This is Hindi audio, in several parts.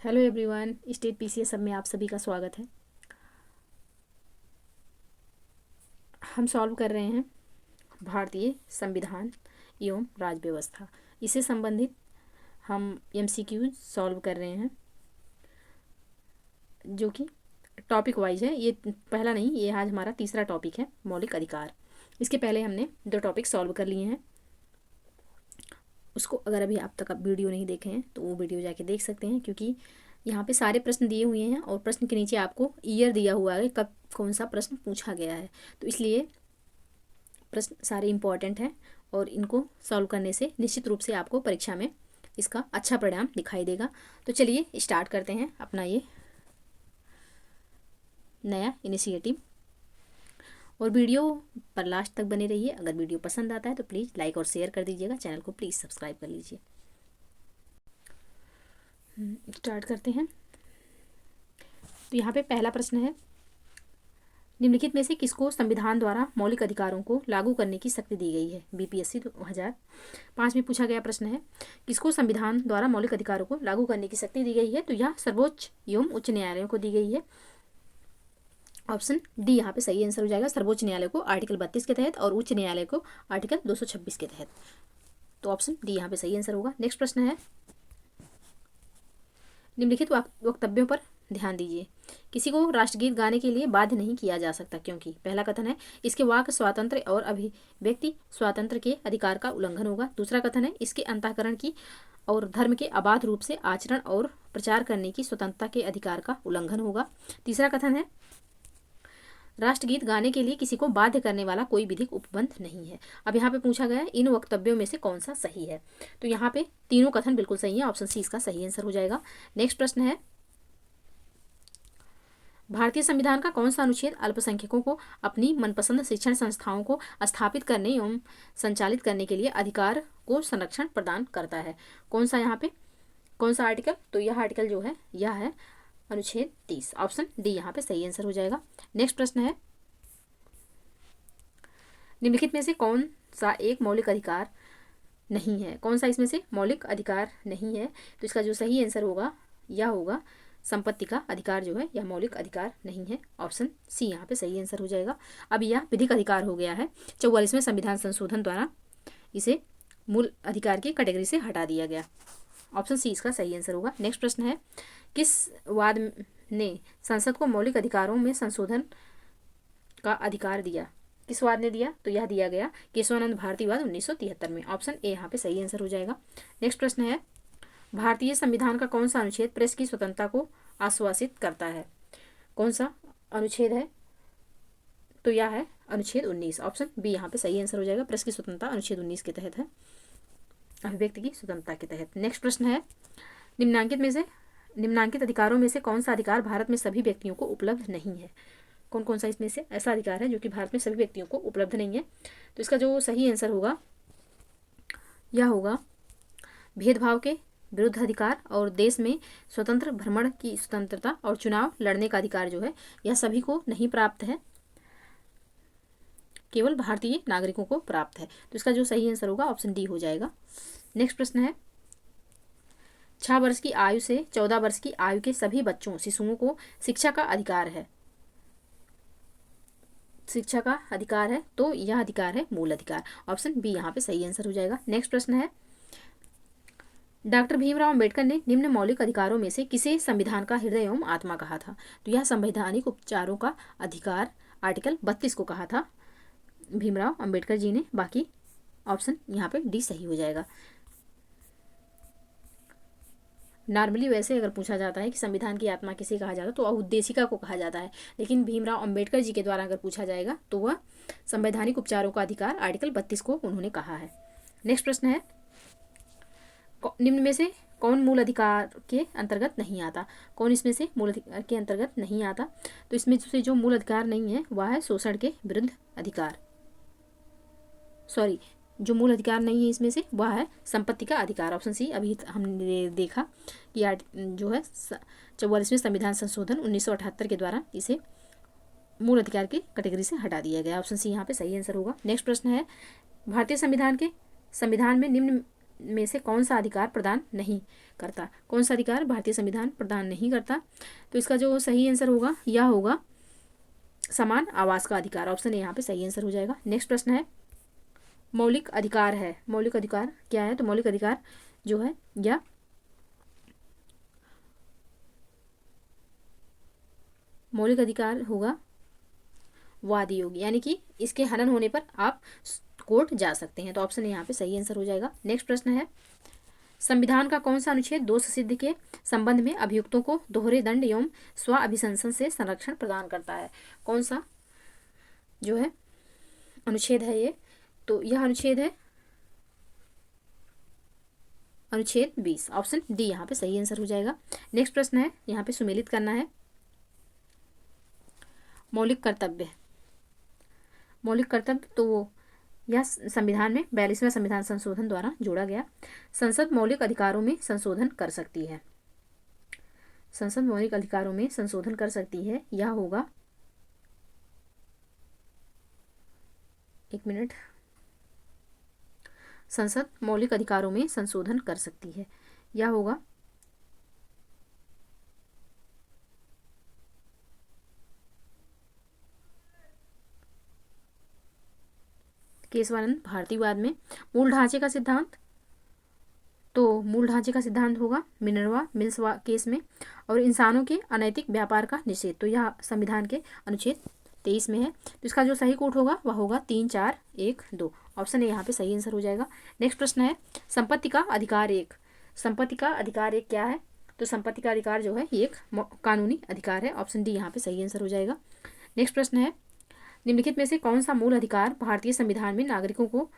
हेलो एवरीवन, स्टेट पीसीएस सब में आप सभी का स्वागत है। हम सॉल्व कर रहे हैं भारतीय संविधान एवं राज्य व्यवस्था। इससे संबंधित हम एमसीक्यू सॉल्व कर रहे हैं जो कि टॉपिक वाइज है। ये पहला नहीं, ये आज हमारा तीसरा टॉपिक है, मौलिक अधिकार। इसके पहले हमने 2 टॉपिक सॉल्व कर लिए हैं। उसको अगर अभी आप तक आप वीडियो नहीं देखे हैं तो वो वीडियो जाके देख सकते हैं, क्योंकि यहाँ पे सारे प्रश्न दिए हुए हैं और प्रश्न के नीचे आपको ईयर दिया हुआ है, कब कौन सा प्रश्न पूछा गया है। तो इसलिए प्रश्न सारे इम्पॉर्टेंट हैं और इनको सॉल्व करने से निश्चित रूप से आपको परीक्षा में इसका अच्छा परिणाम दिखाई देगा। तो चलिए स्टार्ट करते हैं अपना ये नया इनिशिएटिव, और वीडियो पर लास्ट तक बने रहिए। अगर वीडियो पसंद आता है तो प्लीज़ लाइक और शेयर कर दीजिएगा, चैनल को प्लीज़ सब्सक्राइब कर लीजिए। स्टार्ट करते हैं। तो यहाँ पे पहला प्रश्न है, निम्नलिखित में से किसको संविधान द्वारा मौलिक अधिकारों को लागू करने की शक्ति दी गई है। बीपीएससी 2005 में पूछा गया प्रश्न है, किसको संविधान द्वारा मौलिक अधिकारों को लागू करने की शक्ति दी गई है। तो यह सर्वोच्च एवं उच्च न्यायालयों को दी गई है। ऑप्शन डी यहाँ पे सही आंसर हो जाएगा। सर्वोच्च न्यायालय को आर्टिकल 32 के तहत और उच्च न्यायालय को आर्टिकल 226 के तहत। तो ऑप्शन डी यहाँ पे सही आंसर होगा। नेक्स्ट प्रश्न है, निम्नलिखित वक्तव्यों पर ध्यान दीजिए। किसी को राष्ट्रगीत गाने के लिए बाध्य नहीं किया जा सकता, क्योंकि पहला कथन है इसके वाक स्वातंत्र्य और अभिव्यक्ति स्वातंत्र्य के अधिकार का उल्लंघन होगा। दूसरा कथन है इसके अंतःकरण की और धर्म के अबाध रूप से आचरण और प्रचार करने की स्वतंत्रता के अधिकार का उल्लंघन होगा। तीसरा कथन है राष्ट्रगीत गाने के लिए किसी को बाध्य करने वाला कोई विधिक उपबंध नहीं है। अब यहाँ पे पूछा गया है इन वक्तव्यों में से कौन सा सही है। तो यहाँ पे तीनों कथन बिल्कुल सही है। ऑप्शन सी इसका सही आंसर हो जाएगा। नेक्स्ट प्रश्न है, भारतीय संविधान का कौन सा अनुच्छेद अल्पसंख्यकों को अपनी मनपसंद शिक्षण संस्थाओं को स्थापित करने एवं संचालित करने के लिए अधिकार को संरक्षण प्रदान करता है। कौन सा यहाँ पे कौन सा आर्टिकल? तो यह आर्टिकल जो है यह है अनुच्छेद 30। ऑप्शन डी यहाँ पे सही आंसर हो जाएगा। नेक्स्ट प्रश्न है, निम्नलिखित में से कौन सा एक मौलिक अधिकार नहीं है। कौन सा इसमें से मौलिक अधिकार नहीं है? तो इसका जो सही आंसर होगा यह होगा संपत्ति का अधिकार जो है यह मौलिक अधिकार नहीं है। ऑप्शन सी यहाँ पे सही आंसर हो जाएगा। अब यह विधिक अधिकार हो गया है। 44वें संविधान संशोधन द्वारा इसे मूल अधिकार की कैटेगरी से हटा दिया गया। ऑप्शन सी इसका सही आंसर होगा। नेक्स्ट प्रश्न है, किस वाद ने संसद को मौलिक अधिकारों में संशोधन का अधिकार दिया? किस वाद ने दिया? तो यह दिया गया केशवानंद भारती वाद 1973 में। ऑप्शन ए यहाँ पे सही आंसर हो जाएगा। नेक्स्ट प्रश्न है, भारतीय संविधान का कौन सा अनुच्छेद प्रेस की स्वतंत्रता को आश्वासित करता है? कौन सा अनुच्छेद है? तो यह है अनुच्छेद 19। ऑप्शन बी यहाँ पे सही आंसर हो जाएगा। प्रेस की स्वतंत्रता अनुच्छेद 19 के तहत है, अभिव्यक्ति की स्वतंत्रता के तहत। नेक्स्ट प्रश्न है, निम्नांकित अधिकारों में से कौन सा अधिकार भारत में सभी व्यक्तियों को उपलब्ध नहीं है? कौन कौन सा इसमें से ऐसा अधिकार है जो कि भारत में सभी व्यक्तियों को उपलब्ध नहीं है? तो इसका जो सही आंसर होगा यह होगा भेदभाव के विरुद्ध अधिकार और देश में स्वतंत्र भ्रमण की स्वतंत्रता और चुनाव लड़ने का अधिकार जो है यह सभी को नहीं प्राप्त है, केवल भारतीय नागरिकों को प्राप्त है। तो इसका जो सही आंसर होगा ऑप्शन डी हो जाएगा। नेक्स्ट प्रश्न है, 6 वर्ष की आयु से 14 वर्ष की आयु के सभी बच्चों शिशुओं को शिक्षा का अधिकार है। शिक्षा का अधिकार है, तो यह अधिकार है मूल अधिकार। ऑप्शन बी यहाँ पे सही आंसर हो जाएगा। नेक्स्ट प्रश्न है, डॉक्टर भीमराव अंबेडकर ने निम्न मौलिक अधिकारों में से किसे संविधान का हृदय एवं आत्मा कहा था? तो यह संवैधानिक उपचारों का अधिकार आर्टिकल 32 को कहा था भीमराव अंबेडकर जी ने। बाकी ऑप्शन यहाँ पे डी सही हो जाएगा। नॉर्मली वैसे अगर पूछा जाता है कि संविधान की आत्मा किसे कहा जाता है तो उद्देशिका को कहा जाता है, लेकिन भीमराव अंबेडकर जी के द्वारा अगर पूछा जाएगा तो वह संवैधानिक उपचारों का अधिकार आर्टिकल 32 को उन्होंने कहा है। नेक्स्ट प्रश्न है, निम्न में से कौन मूल अधिकार के अंतर्गत नहीं आता? कौन इसमें से मूल अधिकार के अंतर्गत नहीं आता? तो इसमें से जो मूल अधिकार नहीं है वह है शोषण के विरुद्ध अधिकार। जो मूल अधिकार नहीं है इसमें से वह है संपत्ति का अधिकार। ऑप्शन सी अभी हमने देखा कि जो है 44वें संविधान संशोधन 1978 के द्वारा इसे मूल अधिकार की कैटेगरी से हटा दिया गया। ऑप्शन सी यहाँ पे सही आंसर होगा। नेक्स्ट प्रश्न है, भारतीय संविधान में निम्न में से कौन सा अधिकार प्रदान नहीं करता? कौन सा अधिकार भारतीय संविधान प्रदान नहीं करता? तो इसका जो सही आंसर होगा यह होगा समान आवास का अधिकार। ऑप्शन ए यहाँ पे सही आंसर हो जाएगा। नेक्स्ट प्रश्न है, मौलिक अधिकार है, मौलिक अधिकार क्या है? तो मौलिक अधिकार जो है या मौलिक अधिकार होगा वादी योगी, यानी कि इसके हनन होने पर आप कोर्ट जा सकते हैं। तो ऑप्शन यहाँ पे सही आंसर हो जाएगा। नेक्स्ट प्रश्न है, संविधान का कौन सा अनुच्छेद दोष सिद्ध के संबंध में अभियुक्तों को दोहरे दंड एवं स्व अभिशंसन से संरक्षण प्रदान करता है? कौन सा जो है अनुच्छेद है ये? तो यह अनुच्छेद है अनुच्छेद 20। ऑप्शन डी यहाँ पे सही आंसर हो जाएगा। नेक्स्ट प्रश्न है, यहाँ पे सुमेलित करना है, मौलिक कर्तव्य। मौलिक कर्तव्य तो यह संविधान में 42वें संविधान संशोधन द्वारा जोड़ा गया। संसद मौलिक अधिकारों में संशोधन कर सकती है, संसद मौलिक अधिकारों में संशोधन कर सकती है। यह होगा, एक मिनट, संसद मौलिक अधिकारों में संशोधन कर सकती है, यह होगा केशवानंद भारतीवाद में। मूल ढांचे का सिद्धांत, तो मूल ढांचे का सिद्धांत होगा मिनर्वा मिल्स केस में। और इंसानों के अनैतिक व्यापार का निषेध, तो यह संविधान के अनुच्छेद 23 में है। तो इसका जो सही कोड होगा वह होगा 3412। ऑप्शन ए यहाँ पे सही आंसर हो जाएगा। नेक्स्ट प्रश्न है, संपत्ति का अधिकार एक। संपत्ति का अधिकार एक क्या है? तो संपत्ति का अधिकार जो है ये एक कानूनी अधिकार है। ऑप्शन डी यहाँ पे सही आंसर हो जाएगा। नेक्स्ट प्रश्न है, निम्नलिखित में से कौन सा मूल अधिकार भारतीय संविधान में नागरिकों को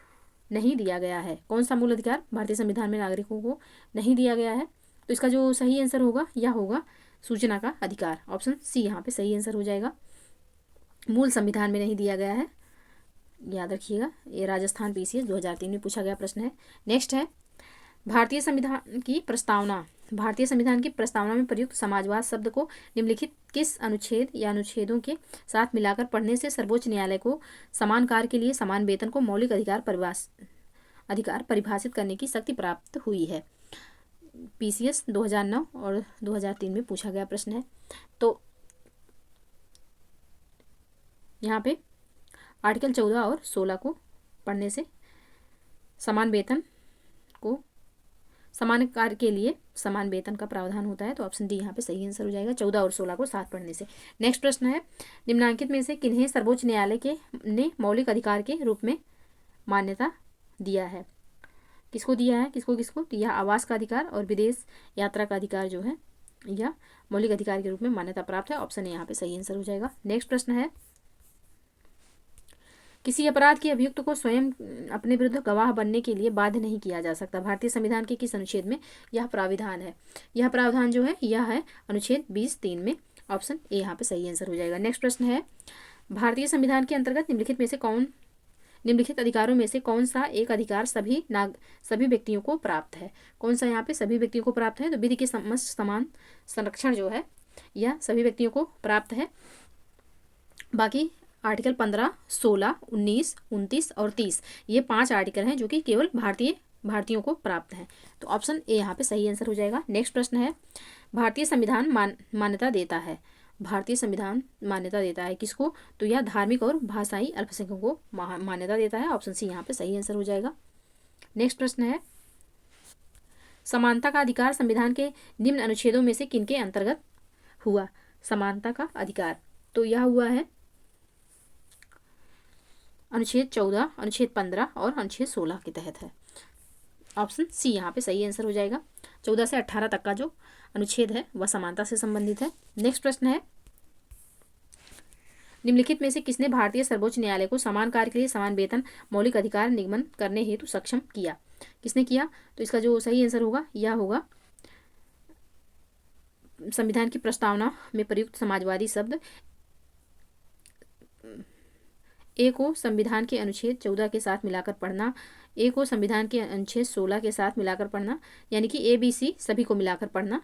नहीं दिया गया है? कौन सा मूल अधिकार भारतीय संविधान में नागरिकों को नहीं दिया गया है? तो इसका जो सही आंसर होगा यह होगा सूचना का अधिकार। ऑप्शन सी यहाँ पे सही आंसर हो जाएगा। मूल संविधान में नहीं दिया गया है, याद रखिएगा। ये राजस्थान पीसीएस 2003 में पूछा गया प्रश्न है। नेक्स्ट है, भारतीय संविधान की प्रस्तावना। भारतीय संविधान की प्रस्तावना में प्रयुक्त समाजवाद शब्द को निम्नलिखित किस अनुच्छेद या अनुच्छेदों के साथ मिलाकर पढ़ने से सर्वोच्च न्यायालय को समान कार्य के लिए समान वेतन को मौलिक अधिकार परिभाषित करने की शक्ति प्राप्त हुई है? पीसीएस 2009 और 2003 में पूछा गया प्रश्न है। तो यहाँ पे आर्टिकल 14 और 16 को पढ़ने से समान वेतन को, समान कार्य के लिए समान वेतन का प्रावधान होता है। तो ऑप्शन डी यहाँ पे सही आंसर हो जाएगा, 14 और 16 को साथ पढ़ने से। नेक्स्ट प्रश्न है, निम्नलिखित में से किन्हें सर्वोच्च न्यायालय के ने मौलिक अधिकार के रूप में मान्यता दिया है? किसको दिया है, किसको किसको? तो यह आवास का अधिकार और विदेश यात्रा का अधिकार जो है यह मौलिक अधिकार के रूप में मान्यता प्राप्त है। ऑप्शन ए यहाँ पे सही आंसर हो जाएगा। नेक्स्ट प्रश्न है, किसी अपराध के अभियुक्त को स्वयं अपने विरुद्ध गवाह बनने के लिए बाध्य नहीं किया जा सकता? भारतीय संविधान के किस अनुच्छेद में यह प्राविधान है? यह प्रावधान जो है यह है अनुच्छेद 20(3) में। ऑप्शन ए यहाँ पे सही आंसर हो जाएगा। नेक्स्ट प्रश्न है, भारतीय संविधान के अंतर्गत निम्नलिखित अधिकारों में से कौन सा एक अधिकार सभी व्यक्तियों को प्राप्त है? कौन सा यहाँ पे सभी व्यक्तियों को प्राप्त है? तो विधि के समान संरक्षण जो है यह सभी व्यक्तियों को प्राप्त है। बाकी आर्टिकल 15, 16, 19, 29 और 30 ये 5 आर्टिकल हैं जो कि केवल भारतीयों को प्राप्त हैं। तो ऑप्शन ए यहाँ पे सही आंसर हो जाएगा। नेक्स्ट प्रश्न है, भारतीय संविधान मान्यता देता है। भारतीय संविधान मान्यता देता है किसको? तो यह धार्मिक और भाषाई अल्पसंख्यकों को मान्यता देता है। ऑप्शन सी यहाँ पे सही आंसर हो जाएगा। नेक्स्ट प्रश्न है, समानता का अधिकार संविधान के निम्न अनुच्छेदों में से किनके अंतर्गत हुआ? समानता का अधिकार तो यह हुआ है अनुच्छेद 14, अनुच्छेद 15 और अनुच्छेद 16 के तहत है। ऑप्शन सी यहाँ पे सही आंसर हो जाएगा। 14 से 18 तक का जो अनुच्छेद है वह समानता से संबंधित है। नेक्स्ट प्रश्न है, निम्नलिखित में से किसने भारतीय सर्वोच्च न्यायालय को समान कार्य के लिए समान वेतन मौलिक अधिकार निगमन करने हेतु सक्षम किया? किसने किया? तो इसका जो सही आंसर होगा यह होगा संविधान की प्रस्तावना में प्रयुक्त समाजवादी शब्द ए को संविधान के अनुच्छेद 14 के साथ मिलाकर पढ़ना, ए को संविधान के अनुच्छेद 16 के साथ मिलाकर पढ़ना, यानी कि ABC सभी को मिलाकर पढ़ना।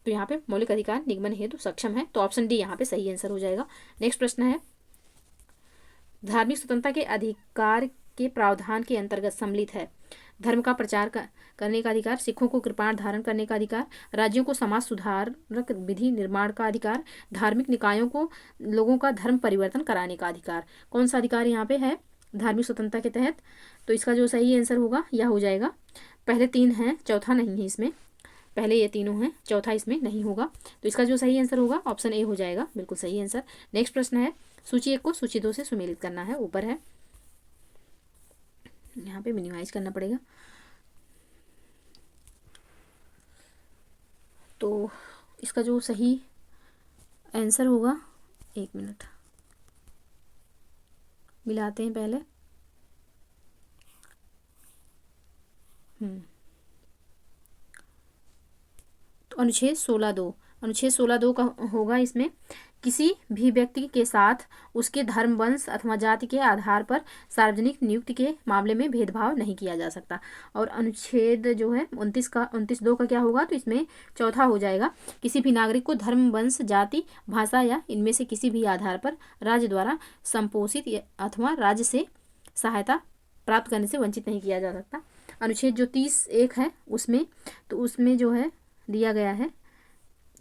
तो यहाँ पे मौलिक अधिकार निगमन हेतु सक्षम है। तो ऑप्शन डी यहाँ पे सही आंसर हो जाएगा। नेक्स्ट प्रश्न है, धार्मिक स्वतंत्रता के अधिकार के प्रावधान के अंतर्गत सम्मिलित है। धर्म का प्रचार करने का अधिकार, सिखों को कृपाण धारण करने का अधिकार, राज्यों को समाज सुधारक विधि निर्माण का अधिकार, धार्मिक निकायों को लोगों का धर्म परिवर्तन कराने का अधिकार। कौन सा अधिकार यहाँ पे है धार्मिक स्वतंत्रता के तहत? तो इसका जो सही आंसर होगा यह हो जाएगा, पहले 3 हैं, चौथा नहीं है इसमें, पहले ये तीनों हैं, चौथा इसमें नहीं होगा। तो इसका जो सही आंसर होगा ऑप्शन ए हो जाएगा, बिल्कुल सही आंसर। नेक्स्ट प्रश्न है, सूची 1 को सूची 2 से सुमेलित करना है। ऊपर है, यहाँ पे मिनिमाइज करना पड़ेगा। तो इसका जो सही आंसर होगा, 1 मिनट मिलाते हैं पहले। तो अनुच्छेद 16(2) का होगा इसमें, किसी भी व्यक्ति के साथ उसके धर्म, वंश अथवा जाति के आधार पर सार्वजनिक नियुक्ति के मामले में भेदभाव नहीं किया जा सकता। और अनुच्छेद जो है 29(2) का क्या होगा? तो इसमें चौथा हो जाएगा, किसी भी नागरिक को धर्म, वंश, जाति, भाषा या इनमें से किसी भी आधार पर राज्य द्वारा संपोषित अथवा राज्य से सहायता प्राप्त करने से वंचित नहीं किया जा सकता। अनुच्छेद जो 30(1) है उसमें, तो उसमें जो है दिया गया है,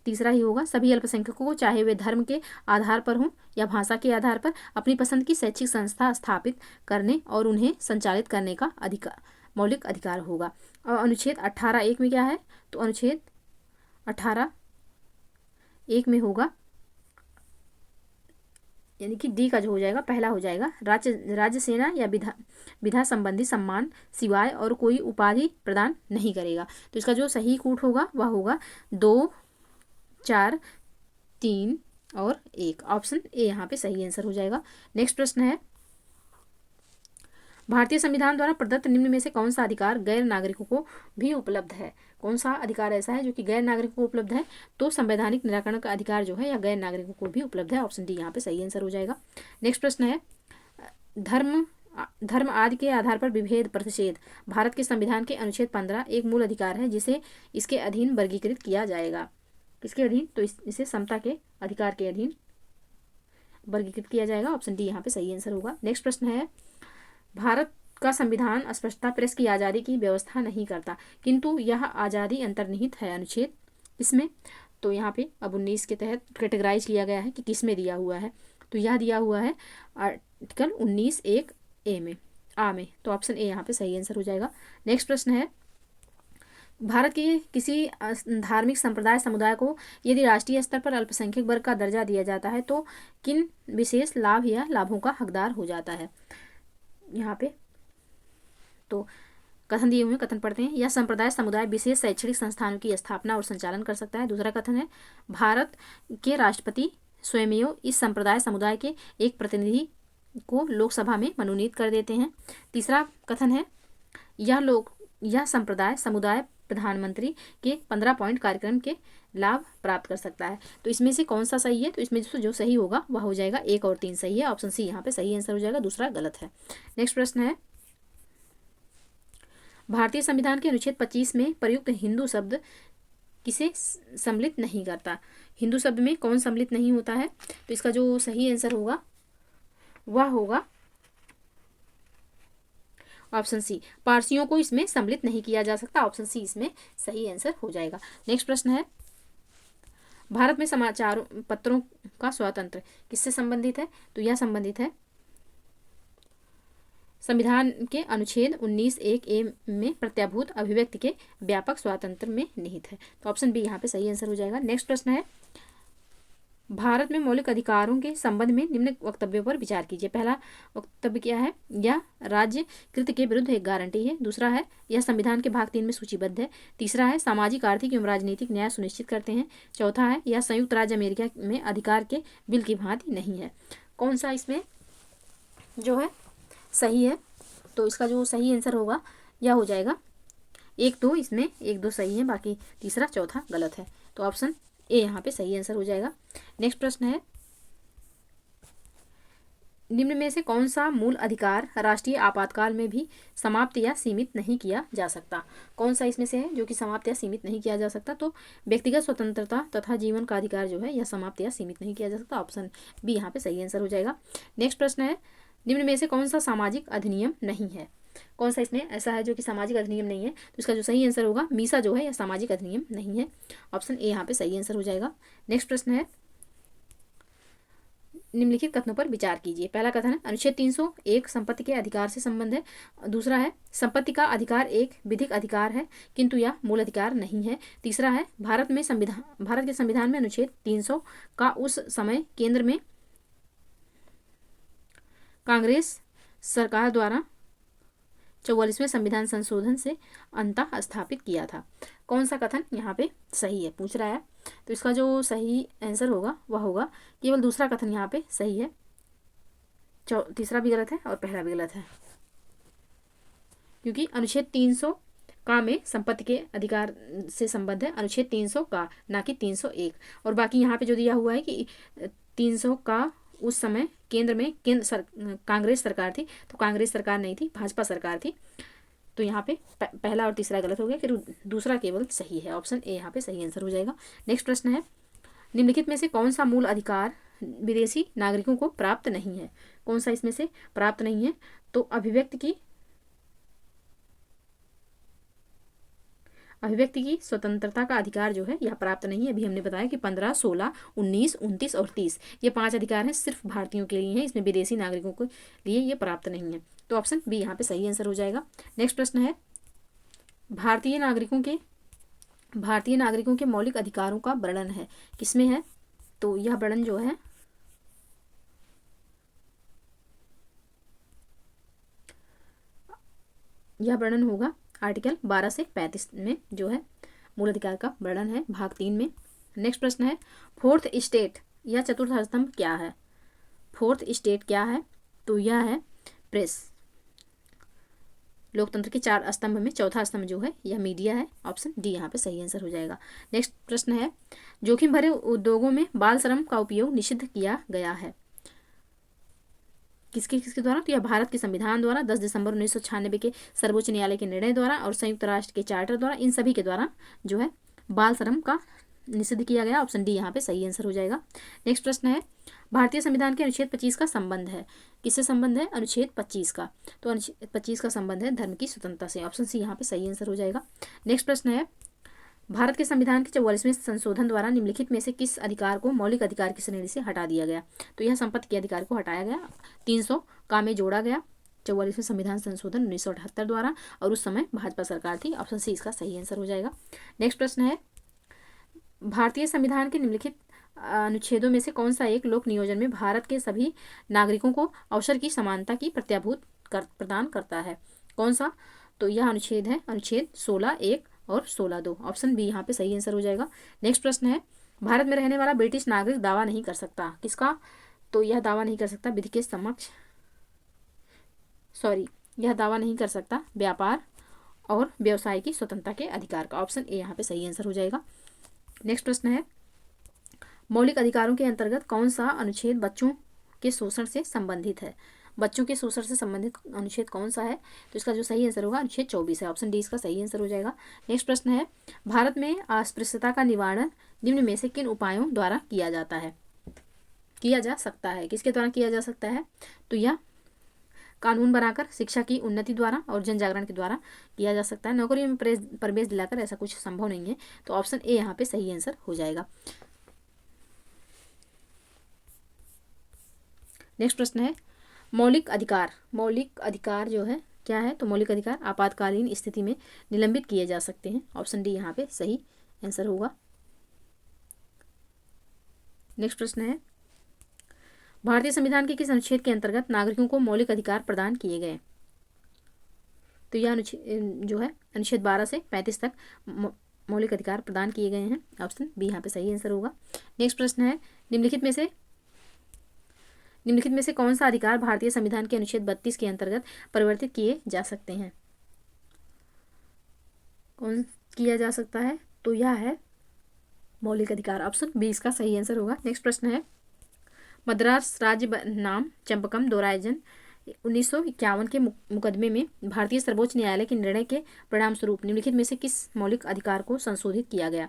तीसरा ही होगा, सभी अल्पसंख्यकों को चाहे वे धर्म के आधार पर हों या भाषा के आधार पर अपनी पसंद की शैक्षिक संस्था स्थापित करने और उन्हें संचालित करने का अधिकार, मौलिक अधिकार होगा। और अनुच्छेद 18(1) में क्या है? तो अनुच्छेद 18(1) में होगा, यानी कि डी का जो हो जाएगा पहला हो जाएगा, राज्य सेना या विधा संबंधी सम्मान सिवाय और कोई उपाधि प्रदान नहीं करेगा। तो इसका जो सही कूट होगा वह होगा 2, 4, 3 और 1, ऑप्शन ए यहाँ पे सही आंसर हो जाएगा। नेक्स्ट प्रश्न है, भारतीय संविधान द्वारा प्रदत्त निम्न में से कौन सा अधिकार गैर नागरिकों को भी उपलब्ध है? कौन सा अधिकार ऐसा है जो कि गैर नागरिकों को उपलब्ध है? तो संवैधानिक निराकरण का अधिकार जो है या गैर नागरिकों को भी उपलब्ध है, ऑप्शन डी यहाँ पे सही आंसर हो जाएगा। नेक्स्ट प्रश्न है, धर्म आदि के आधार पर विभेद प्रतिषेध भारत के संविधान के अनुच्छेद 15 एक मूल अधिकार है जिसे इसके अधीन वर्गीकृत किया जाएगा। किसके अधीन? तो इसे समता के अधिकार के अधीन वर्गीकृत किया जाएगा, ऑप्शन डी यहाँ पे सही आंसर होगा। नेक्स्ट प्रश्न है, भारत का संविधान स्पष्टता प्रेस की आज़ादी की व्यवस्था नहीं करता, किंतु यह आज़ादी अंतर्निहित है अनुच्छेद इसमें। तो यहाँ पे अब 19 के तहत कैटेगराइज किया गया है कि किस में दिया हुआ है, तो यह दिया हुआ है आर्टिकल 19(1)(a) में, में। तो ऑप्शन ए यहाँ पे सही आंसर हो जाएगा। नेक्स्ट प्रश्न है, भारत के किसी धार्मिक संप्रदाय समुदाय को यदि राष्ट्रीय स्तर पर अल्पसंख्यक वर्ग का दर्जा दिया जाता है तो किन विशेष लाभ या लाभों का हकदार हो जाता है? यहाँ पे तो कथन दिए हुए हैं, कथन पढ़ते हैं। यह संप्रदाय समुदाय विशेष शैक्षणिक संस्थानों की स्थापना और संचालन कर सकता है। दूसरा कथन है, भारत के राष्ट्रपति स्वयं इस संप्रदाय समुदाय के एक प्रतिनिधि को लोकसभा में मनोनीत कर देते हैं। तीसरा कथन है, यह संप्रदाय समुदाय प्रधानमंत्री के 15 पॉइंट कार्यक्रम के लाभ प्राप्त कर सकता है। तो इसमें से कौन सा सही है? तो इसमें जो सही होगा वह हो जाएगा 1 और 3 सही है, ऑप्शन सी यहाँ पे सही आंसर हो जाएगा, दूसरा गलत है। नेक्स्ट प्रश्न है, भारतीय संविधान के अनुच्छेद 25 में प्रयुक्त हिंदू शब्द किसे सम्मिलित नहीं करता? हिंदू शब्द में कौन सम्मिलित नहीं होता है? तो इसका जो सही आंसर होगा वह होगा ऑप्शन सी, पारसियों को इसमें सम्मिलित नहीं किया जा सकता, ऑप्शन सी इसमें सही आंसर हो जाएगा। नेक्स्ट प्रश्न है, भारत में समाचार पत्रों का स्वातंत्र्य किससे संबंधित है? तो यह संबंधित है संविधान के अनुच्छेद 19(1)(a) में प्रत्याभूत अभिव्यक्ति के व्यापक स्वातंत्र्य में निहित है। तो ऑप्शन बी यहाँ पे सही आंसर हो जाएगा। नेक्स्ट प्रश्न है, भारत में मौलिक अधिकारों के संबंध में निम्न वक्तव्यों पर विचार कीजिए। पहला वक्तव्य क्या है? यह राज्य कृत के विरुद्ध एक गारंटी है। दूसरा है, यह संविधान के भाग 3 में सूचीबद्ध है। तीसरा है, सामाजिक, आर्थिक एवं राजनीतिक न्याय सुनिश्चित करते हैं। चौथा है, यह संयुक्त राज्य अमेरिका में अधिकार के बिल की भांति नहीं है। कौन सा इसमें जो है सही है? तो इसका जो सही आंसर होगा यह हो जाएगा 1-2, इसमें 1-2 सही है, बाकी तीसरा चौथा गलत है। तो ऑप्शन ए यहाँ पे सही आंसर हो जाएगा। नेक्स्ट प्रश्न है, निम्न में से कौन सा मूल अधिकार राष्ट्रीय आपातकाल में भी समाप्त या सीमित नहीं किया जा सकता? कौन सा इसमें से है जो कि समाप्त या सीमित नहीं किया जा सकता? तो व्यक्तिगत स्वतंत्रता तथा जीवन का अधिकार जो है यह समाप्त या सीमित नहीं किया जा सकता, ऑप्शन बी यहाँ पे सही आंसर हो जाएगा। नेक्स्ट प्रश्न है, निम्न में से कौन सा सामाजिक अधिनियम नहीं है? कौन सा इसमें ऐसा है जो कि सामाजिक अधिनियम नहीं है? तो इसका जो सही आंसर होगा मीसा जो है यह सामाजिक अधिनियम नहीं है। ऑप्शन ए यहाँ पे सही आंसर हो जाएगा। नेक्स्ट प्रश्न है, निम्नलिखित कथनों पर विचार कीजिए। पहला कथन है अनुच्छेद 301 संपत्ति के अधिकार से संबंध है। दूसरा है संपत्ति का अधिकार एक विधिक अधिकार है किंतु यह मूल अधिकार नहीं है। तीसरा है भारत के संविधान में अनुच्छेद 300 का उस समय केंद्र में कांग्रेस सरकार द्वारा 44वें संविधान संशोधन से अंतः स्थापित किया था। कौन सा कथन यहाँ पे सही है पूछ रहा है, तो इसका जो सही आंसर होगा वह होगा केवल दूसरा कथन यहाँ पे सही है, तीसरा भी गलत है और पहला भी गलत है, क्योंकि अनुच्छेद 300 का में संपत्ति के अधिकार से संबंध है, अनुच्छेद 300 का ना कि 301। और बाकी यहाँ पे जो दिया हुआ है कि 300 का उस समय केंद्र में कांग्रेस सरकार थी, तो कांग्रेस सरकार नहीं थी, भाजपा सरकार थी। तो यहाँ पे पहला और तीसरा गलत हो गया, फिर दूसरा केवल सही है। ऑप्शन ए यहाँ पे सही आंसर हो जाएगा। नेक्स्ट प्रश्न है, निम्नलिखित में से कौन सा मूल अधिकार विदेशी नागरिकों को प्राप्त नहीं है? कौन सा इसमें से प्राप्त नहीं है? तो अभिव्यक्ति की स्वतंत्रता का अधिकार जो है यह प्राप्त नहीं है। अभी हमने बताया कि 15, 16, 19, 29 और 30 ये 5 अधिकार हैं, सिर्फ भारतीयों के लिए हैं, इसमें विदेशी नागरिकों के लिए ये प्राप्त नहीं है। तो ऑप्शन बी यहाँ पे सही आंसर हो जाएगा। नेक्स्ट प्रश्न है, भारतीय नागरिकों के मौलिक अधिकारों का वर्णन है, किसमें है? तो यह वर्णन जो है यह वर्णन होगा आर्टिकल 12 से 35 में जो है मूल अधिकार का वर्णन है, भाग 3 में। नेक्स्ट प्रश्न है, फोर्थ स्टेट या चतुर्थ स्तंभ क्या है? फोर्थ स्टेट क्या है? तो यह है प्रेस। लोकतंत्र के 4 स्तंभ में चौथा स्तंभ जो है यह मीडिया है। ऑप्शन डी यहाँ पे सही आंसर हो जाएगा। नेक्स्ट प्रश्न है, जोखिम भरे उद्योगों में बाल श्रम का उपयोग निषिद्ध किया गया है, किसके द्वारा? तो यह भारत के संविधान द्वारा, 10 दिसंबर 1996 के सर्वोच्च न्यायालय के निर्णय द्वारा और संयुक्त राष्ट्र के चार्टर द्वारा, इन सभी के द्वारा जो है बाल श्रम का निषिद्ध किया गया। ऑप्शन डी यहाँ पे सही आंसर हो जाएगा। नेक्स्ट प्रश्न है, भारतीय संविधान के अनुच्छेद 25 का संबंध है, किससे संबंध है? अनुच्छेद 25 का। तो अनुच्छेद 25 का संबंध है धर्म की स्वतंत्रता से। ऑप्शन सी यहाँ पे सही आंसर हो जाएगा। नेक्स्ट प्रश्न है, भारत के संविधान के 44वें संशोधन द्वारा निम्नलिखित में से किस अधिकार को मौलिक अधिकार की श्रेणी से हटा दिया गया? तो यह संपत्ति के अधिकार को हटाया गया, 300 का में जोड़ा गया 44वें संविधान संशोधन 1978 द्वारा, और उस समय भाजपा सरकार थी। ऑप्शन सी इसका सही आंसर हो जाएगा। नेक्स्ट प्रश्न है, भारतीय संविधान के निम्नलिखित अनुच्छेदों में से कौन सा एक लोक नियोजन में भारत के सभी नागरिकों को अवसर की समानता की प्रदान करता है? कौन सा? तो यह अनुच्छेद है अनुच्छेद 16(1) और 16(2). ऑप्शन बी यहाँ पे सही आंसर हो जाएगा। नेक्स्ट प्रश्न है, भारत में रहने वाला ब्रिटिश नागरिक दावा नहीं कर सकता, किसका? तो यह दावा नहीं कर सकता विधि के समक्ष, यह दावा नहीं कर सकता व्यापार और व्यवसाय की स्वतंत्रता के अधिकार का। ऑप्शन ए यहाँ पे सही आंसर हो जाएगा। नेक्स्ट प्रश्न है, मौलिक अधिकारों के अंतर्गत कौन सा अनुच्छेद बच्चों के शोषण से संबंधित है? बच्चों के शोषण से संबंधित अनुच्छेद कौन सा है? तो इसका जो सही आंसर होगा अनुच्छेद 24 है। ऑप्शन डी इसका सही आंसर हो जाएगा। नेक्स्ट प्रश्न है, भारत में अस्पृश्यता का निवारण निम्न में से किन उपायों द्वारा किया जा सकता है? किसके द्वारा किया जा सकता है? तो यह कानून बनाकर, शिक्षा की उन्नति द्वारा और जन जागरण के द्वारा किया जा सकता है। नौकरी में प्रवेश दिलाकर ऐसा कुछ संभव नहीं है। तो ऑप्शन ए यहाँ पे सही आंसर हो जाएगा। नेक्स्ट प्रश्न है, मौलिक अधिकार जो है क्या है? तो मौलिक अधिकार आपातकालीन स्थिति में निलंबित किए जा सकते हैं। ऑप्शन डी यहाँ पे सही आंसर होगा। नेक्स्ट प्रश्न है, भारतीय संविधान के किस अनुच्छेद के अंतर्गत नागरिकों को मौलिक अधिकार प्रदान किए गए? तो यह अनुच्छेद जो है अनुच्छेद 12 से 35 तक मौलिक अधिकार प्रदान किए गए हैं। ऑप्शन बी यहाँ पे सही आंसर होगा। नेक्स्ट प्रश्न है, निम्नलिखित में से कौन सा अधिकार भारतीय संविधान के अनुच्छेद 32 के अंतर्गत परिवर्तित किए जा सकते हैं? कौन किया जा सकता है? तो यह है मौलिक अधिकार। ऑप्शन बी इसका सही आंसर होगा। नेक्स्ट प्रश्न है, मद्रास राज्य बनाम चंपकम दोरायजन 1951 के मुकदमे में भारतीय सर्वोच्च न्यायालय के निर्णय के परिणाम स्वरूप निम्नलिखित में से किस मौलिक अधिकार को संशोधित किया गया?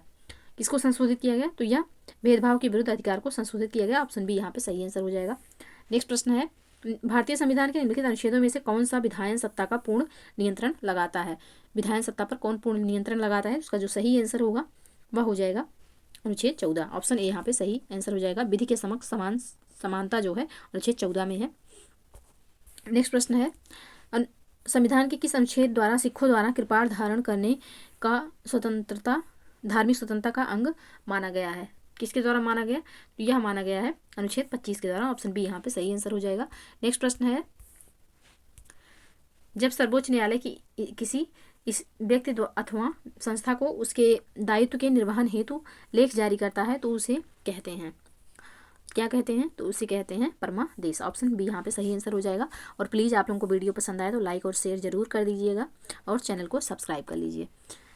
किसको संशोधित किया गया? तो यह भेदभाव के विरुद्ध अधिकार को संशोधित किया गया। ऑप्शन बी यहाँ पे सही आंसर हो जाएगा। नेक्स्ट प्रश्न है, भारतीय संविधान के निम्नलिखित अनुच्छेदों में से कौन सा विधायन सत्ता का पूर्ण नियंत्रण लगाता है? विधायन सत्ता पर कौन पूर्ण नियंत्रण लगाता है? उसका जो सही आंसर होगा वह हो जाएगा अनुच्छेद 14। ऑप्शन ए यहाँ पे सही आंसर हो जाएगा। विधि के समक्ष समानता जो है अनुच्छेद 14 में है। नेक्स्ट प्रश्न है, संविधान के किस अनुच्छेद द्वारा सिखों द्वारा कृपाण धारण करने का स्वतंत्रता धार्मिक स्वतंत्रता का अंग माना गया है? किसके द्वारा माना गया? तो यह माना गया है अनुच्छेद 25 के द्वारा। ऑप्शन बी यहाँ पे सही आंसर हो जाएगा। नेक्स्ट प्रश्न है, जब सर्वोच्च न्यायालय की किसी इस व्यक्ति अथवा संस्था को उसके दायित्व के निर्वहन हेतु लेख जारी करता है तो उसे कहते हैं, क्या कहते हैं? तो उसे कहते हैं परमादेश। ऑप्शन बी यहाँ पे सही आंसर हो जाएगा। और प्लीज़ आप लोगों को वीडियो पसंद आए तो लाइक और शेयर जरूर कर दीजिएगा और चैनल को सब्सक्राइब कर लीजिए।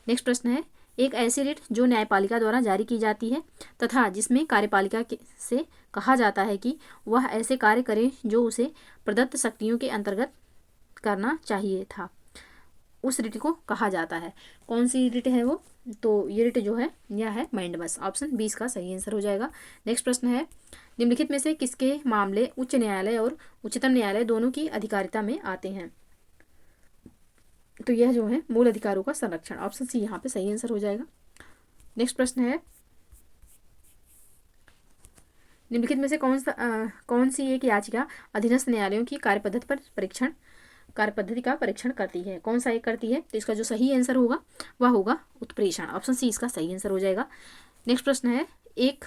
नेक्स्ट प्रश्न है, एक ऐसी रिट जो न्यायपालिका द्वारा जारी की जाती है तथा जिसमें कार्यपालिका से कहा जाता है कि वह ऐसे कार्य करे जो उसे प्रदत्त शक्तियों के अंतर्गत करना चाहिए था, उस रिट को कहा जाता है। कौन सी रिट है वो? तो ये रिट जो है यह है मैंडबस। ऑप्शन 20 का सही आंसर हो जाएगा। नेक्स्ट प्रश्न है, निम्नलिखित में से किसके मामले उच्च न्यायालय और उच्चतम न्यायालय दोनों की अधिकारिता में आते हैं? तो यह जो है मूल अधिकारों का संरक्षण। ऑप्शन सी यहाँ पे सही आंसर हो जाएगा। नेक्स्ट प्रश्न है, निम्नलिखित में से कौन सी एक याचिका अधीनस्थ न्यायालयों की कार्यपद्धति का परीक्षण करती है? कौन सा एक करती है? तो इसका जो सही आंसर होगा वह होगा उत्प्रेषण। ऑप्शन सी इसका सही आंसर हो जाएगा। नेक्स्ट प्रश्न है, एक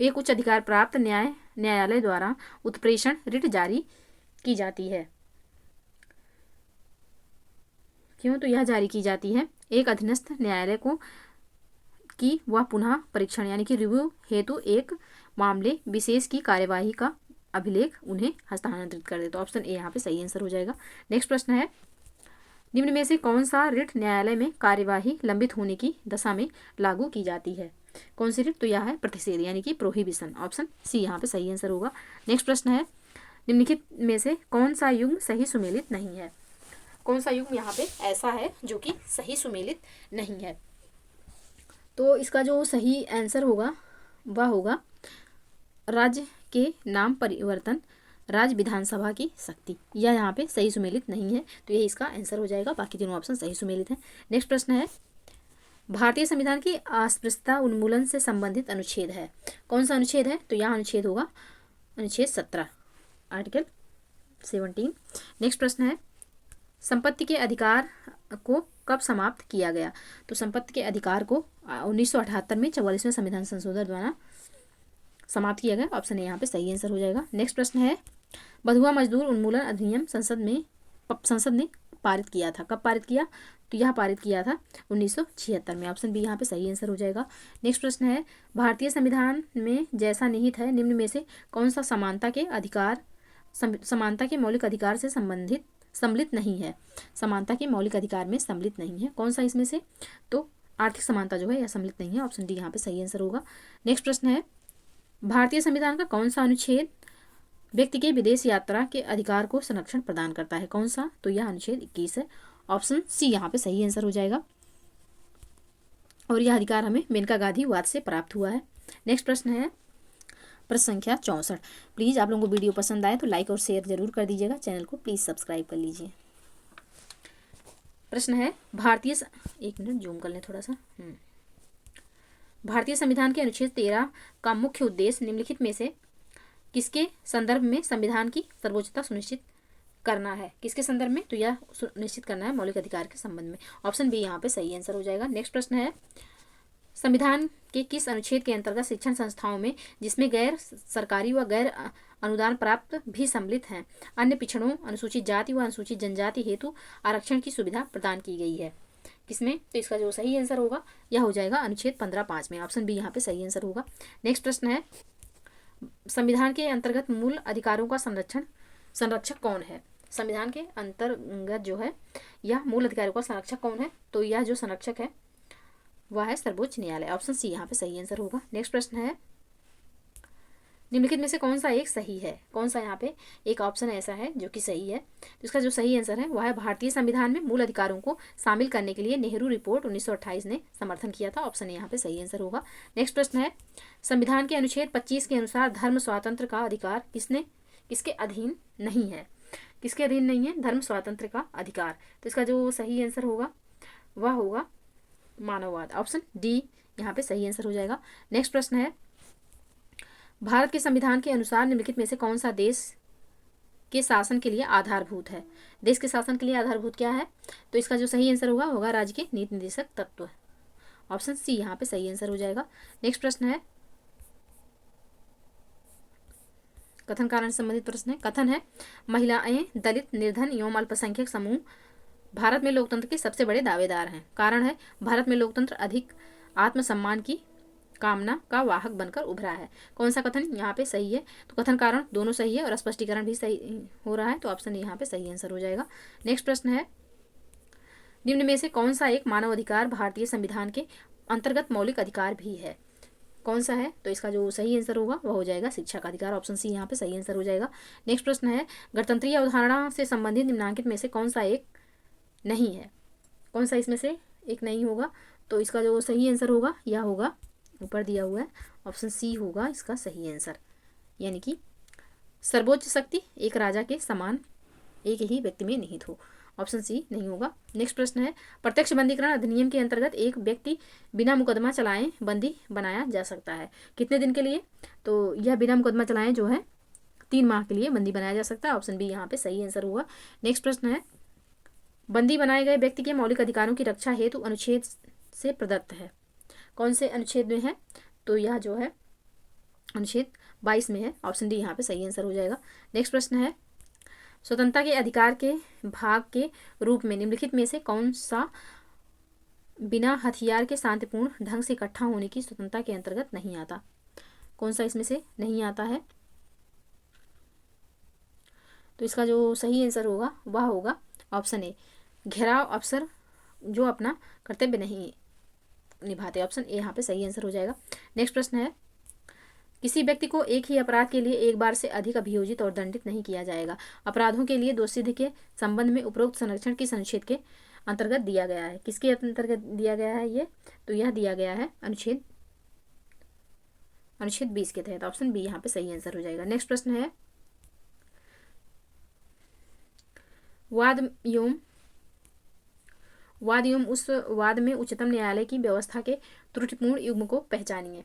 उच्च अधिकार प्राप्त न्यायालय द्वारा उत्प्रेषण रिट जारी की जाती है, क्यों? तो यह जारी की जाती है एक अधीनस्थ न्यायालय को कि वह पुनः परीक्षण यानी कि रिव्यू हेतु एक मामले विशेष की कार्यवाही का अभिलेख उन्हें हस्तांतरित कर दे। तो ऑप्शन ए यहाँ पे सही आंसर हो जाएगा। नेक्स्ट प्रश्न है, निम्न में से कौन सा रिट न्यायालय में कार्यवाही लंबित होने की दशा में लागू की जाती है? कौन सी रिट? तो यह है प्रतिषेध यानी कि प्रोहिबिशन। ऑप्शन सी यहाँ पे सही आंसर होगा। नेक्स्ट प्रश्न है, निम्नलिखित में से कौन सा युग्म सही सुमेलित नहीं है? कौन सा युग्म यहाँ पे ऐसा है जो कि सही सुमेलित नहीं है? तो इसका जो सही आंसर होगा वह होगा राज्य के नाम परिवर्तन, राज्य विधानसभा की शक्ति। यह यहाँ पे सही सुमेलित नहीं है, तो यही इसका आंसर हो जाएगा। बाकी तीनों ऑप्शन सही सुमेलित हैं। नेक्स्ट प्रश्न है, भारतीय संविधान की अस्पृश्यता उन्मूलन से संबंधित अनुच्छेद है। कौन सा अनुच्छेद है? तो यह अनुच्छेद होगा अनुच्छेद 17, आर्टिकल 17। नेक्स्ट प्रश्न है, संपत्ति के अधिकार को कब समाप्त किया गया? तो संपत्ति के अधिकार को 1978 में 44वें संविधान संशोधन द्वारा समाप्त किया गया। ऑप्शन ए यहाँ पे सही आंसर हो जाएगा। नेक्स्ट प्रश्न है, बंधुआ मजदूर उन्मूलन अधिनियम संसद ने पारित किया था। कब पारित किया? तो यह पारित किया था 1976 में। ऑप्शन बी यहाँ पे सही आंसर हो जाएगा। नेक्स्ट प्रश्न है, भारतीय संविधान में जैसा निहित है निम्न में से कौन सा समानता के मौलिक अधिकार से सम्मिलित नहीं है? समानता के मौलिक अधिकार में सम्मिलित नहीं है। कौन सा इसमें से? तो आर्थिक समानता जो है यह सम्मिलित नहीं है। ऑप्शन डी यहाँ पे सही आंसर होगा। नेक्स्ट प्रश्न है, भारतीय संविधान का कौन सा अनुच्छेद व्यक्ति के विदेश यात्रा के अधिकार को संरक्षण प्रदान करता है? कौन सा? तो यह अनुच्छेद 21 है। ऑप्शन सी यहाँ पे सही आंसर हो जाएगा। और यह अधिकार हमें मेनका गांधी वाद से प्राप्त हुआ है। नेक्स्ट प्रश्न है, प्रश्न संख्या 64। प्लीज़ आप लोगों को वीडियो पसंद आए तो लाइक और शेयर जरूर कर दीजिएगा। चैनल को प्लीज़ सब्सक्राइब कर लीजिए। प्रश्न है, एक मिनट जूम कर लें थोड़ा सा। भारतीय संविधान के अनुच्छेद 13 का मुख्य उद्देश्य निम्नलिखित में से किसके संदर्भ में संविधान की सर्वोच्चता सुनिश्चित करना है? किसके संदर्भ में? तो यह सुनिश्चित करना है मौलिक अधिकार के संबंध में। ऑप्शन बी यहाँ पे सही आंसर हो जाएगा। नेक्स्ट प्रश्न है, संविधान के किस अनुच्छेद के अंतर्गत शिक्षण संस्थाओं में जिसमें गैर सरकारी व गैर अनुदान प्राप्त भी सम्मिलित हैं अन्य पिछड़ों, अनुसूचित जाति व अनुसूचित जनजाति हेतु आरक्षण की सुविधा प्रदान की गई है? किसमें? तो इसका जो सही आंसर होगा यह हो जाएगा अनुच्छेद 15(5) में। ऑप्शन बी यहाँ पे सही आंसर होगा। नेक्स्ट प्रश्न है, संविधान के अंतर्गत मूल अधिकारों का संरक्षक कौन है? संविधान के अंतर्गत जो है यह मूल अधिकारों का संरक्षक कौन है? तो यह जो संरक्षक है वह है सर्वोच्च न्यायालय। ऑप्शन सी यहाँ पे सही आंसर होगा। नेक्स्ट प्रश्न है, निम्नलिखित में से कौन सा एक सही है? कौन सा यहाँ पे एक ऑप्शन ऐसा है जो कि सही है? तो इसका जो सही आंसर है वह है भारतीय संविधान में मूल अधिकारों को शामिल करने के लिए नेहरू रिपोर्ट 1928 ने समर्थन किया था। ऑप्शन यहाँ पे सही आंसर होगा। नेक्स्ट प्रश्न है, संविधान के अनुच्छेद 25 के अनुसार धर्म स्वातंत्र का अधिकार किसके अधीन नहीं है? किसके अधीन नहीं है धर्म स्वातंत्र का अधिकार? तो इसका जो सही आंसर होगा वह होगा मानववाद। ऑप्शन डी यहाँ पे सही आंसर हो जाएगा। नेक्स्ट प्रश्न है, भारत के संविधान के अनुसार निम्नलिखित में से कौन सा देश के शासन के लिए आधारभूत है? देश के शासन के लिए आधारभूत क्या है? तो इसका जो सही आंसर होगा राज्य के नीति निर्देशक तत्व। ऑप्शन सी यहाँ पे सही आंसर हो जाएगा। नेक्स्ट प्रश्न है, कथन कारण से संबंधित प्रश्न है। कथन है, महिलाएं, दलित, निर्धन एवं अल्पसंख्यक समूह भारत में लोकतंत्र के सबसे बड़े दावेदार हैं। कारण है, भारत में लोकतंत्र अधिक आत्मसम्मान की कामना का वाहक बनकर उभरा है। कौन सा कथन यहाँ पे सही है? तो कथन कारण दोनों सही है और स्पष्टीकरण भी सही हो रहा है, तो ऑप्शन यहाँ पे सही आंसर हो जाएगा। नेक्स्ट प्रश्न है, निम्न में से कौन सा एक मानव अधिकार भारतीय संविधान के अंतर्गत मौलिक अधिकार भी है? कौन सा है? तो इसका जो सही आंसर होगा वह हो जाएगा शिक्षा का अधिकार। ऑप्शन सी यहाँ पे सही आंसर हो जाएगा। नेक्स्ट प्रश्न है, गणतंत्रीय अवधारणा से संबंधित निम्नलिखित में से कौन सा एक नहीं है? कौन सा इसमें से एक नहीं होगा? तो इसका जो सही आंसर होगा यह होगा ऊपर दिया हुआ है, ऑप्शन सी होगा इसका सही आंसर, यानी कि सर्वोच्च शक्ति एक राजा के समान एक ही व्यक्ति में निहित हो। ऑप्शन सी नहीं होगा। नेक्स्ट प्रश्न है, प्रत्यक्ष बंदीकरण अधिनियम के अंतर्गत एक व्यक्ति बिना मुकदमा चलाए बंदी बनाया जा सकता है। कितने दिन के लिए? तो यह बिना मुकदमा चलाए जो है 3 माह के लिए बंदी बनाया जा सकता है। ऑप्शन बी यहाँ पे सही आंसर होगा। नेक्स्ट प्रश्न है, बंदी बनाए गए व्यक्ति के मौलिक अधिकारों की रक्षा हेतु अनुच्छेद से प्रदत्त है। कौन से अनुच्छेद में है? तो यह जो है अनुच्छेद 22 में है। ऑप्शन डी यहाँ पे सही आंसर हो जाएगा। नेक्स्ट प्रश्न है, स्वतंत्रता के अधिकार के भाग के रूप में निम्नलिखित में से कौन सा बिना हथियार के शांतिपूर्ण ढंग से इकट्ठा होने की स्वतंत्रता के अंतर्गत नहीं आता? कौन सा इसमें से नहीं आता है? तो इसका जो सही आंसर होगा वह होगा ऑप्शन ए, घेराव अफसर जो अपना कर्तव्य नहीं निभाते। ऑप्शन ए यहाँ पे सही आंसर हो जाएगा। नेक्स्ट प्रश्न है, किसी व्यक्ति को एक ही अपराध के लिए एक बार से अधिक अभियोजित और दंडित नहीं किया जाएगा। अपराधों के लिए दोषसिद्धि के संबंध में उपरोक्त संरक्षण किस अनुच्छेद के अंतर्गत दिया गया है? किसके अंतर्गत दिया गया है ये? तो यह दिया गया है अनुच्छेद 20 के तहत। ऑप्शन बी यहाँ पे सही आंसर हो जाएगा। नेक्स्ट प्रश्न है, वाद एवं उस वाद में उच्चतम न्यायालय की व्यवस्था के त्रुटिपूर्ण युग्म को पहचानिए।